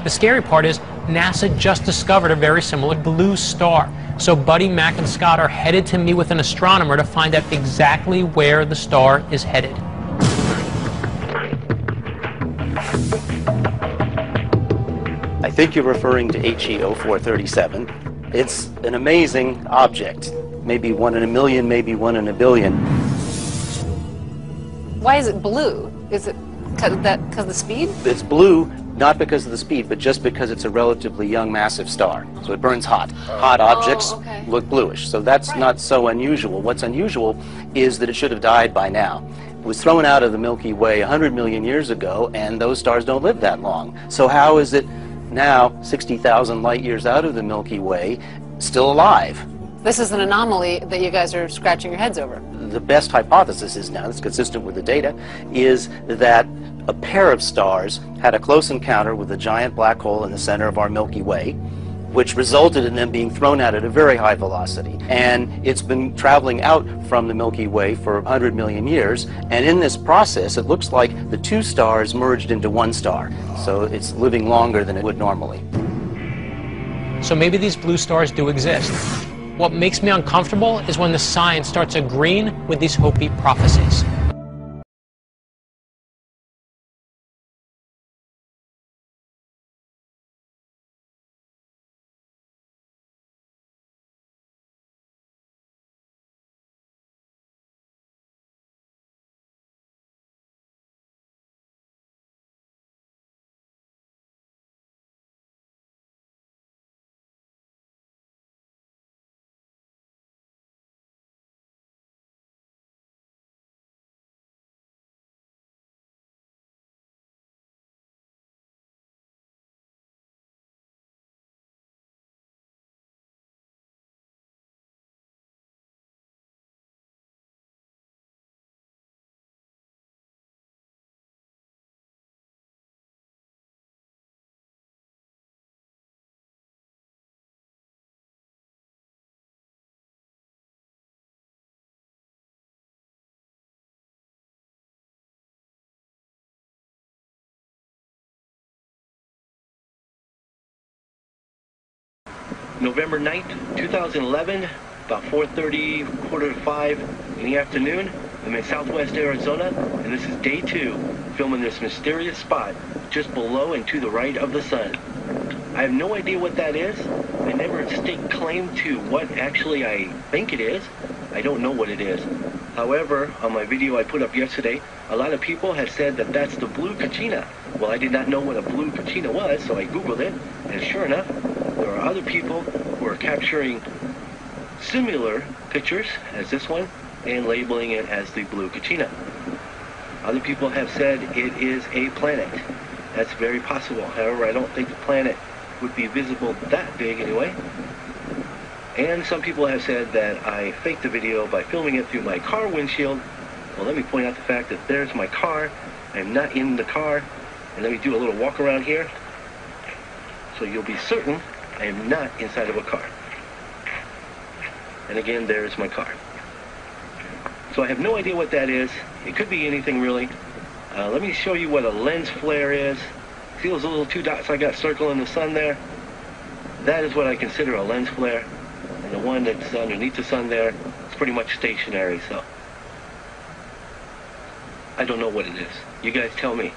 The scary part is NASA just discovered a very similar blue star. So Buddy, Mac, and Scott are headed to meet with an astronomer to find out exactly where the star is headed. I think you're referring to HE 0437. It's an amazing object. Maybe one in a million, maybe one in a billion. Why is it blue? Is it because of the speed? It's blue not because of the speed, but just because it's a relatively young, massive star. So it burns hot. Hot objects look bluish. So that's not so unusual. What's unusual is that it should have died by now. It was thrown out of the Milky Way 100 million years ago, and those stars don't live that long. So how is it now, 60,000 light years out of the Milky Way, still alive? This is an anomaly that you guys are scratching your heads over. The best hypothesis is now, that's consistent with the data, is that a pair of stars had a close encounter with a giant black hole in the center of our Milky Way, which resulted in them being thrown out at a very high velocity. And it's been traveling out from the Milky Way for 100 million years, and in this process it looks like the two stars merged into one star. So it's living longer than it would normally. So maybe these blue stars do exist. What makes me uncomfortable is when the science starts agreeing with these Hopi prophecies. November 9th, 2011, about 4:30, quarter to 5 in the afternoon. I'm in southwest Arizona, and this is day 2, filming this mysterious spot just below and to the right of the sun. I have no idea what that is. I never stake claim to what actually I think it is. I don't know what it is. However, on my video I put up yesterday, a lot of people have said that that's the blue Kachina. Well, I did not know what a blue Kachina was, so I Googled it, and sure enough, there are other people who are capturing similar pictures as this one and labeling it as the blue Kachina. Other people have said it is a planet. That's very possible. However, I don't think the planet would be visible that big anyway. And some people have said that I faked the video by filming it through my car windshield. Well, let me point out the fact that there's my car. I'm not in the car. And let me do a little walk around here, so you'll be certain I am not inside of a car. And again, there's my car. So I have no idea what that is. It could be anything really. Let me show you what a lens flare is. See those little 2 dots I got circling in the sun there? That is what I consider a lens flare. And the one that's underneath the sun there, it's pretty much stationary, so I don't know what it is. You guys tell me.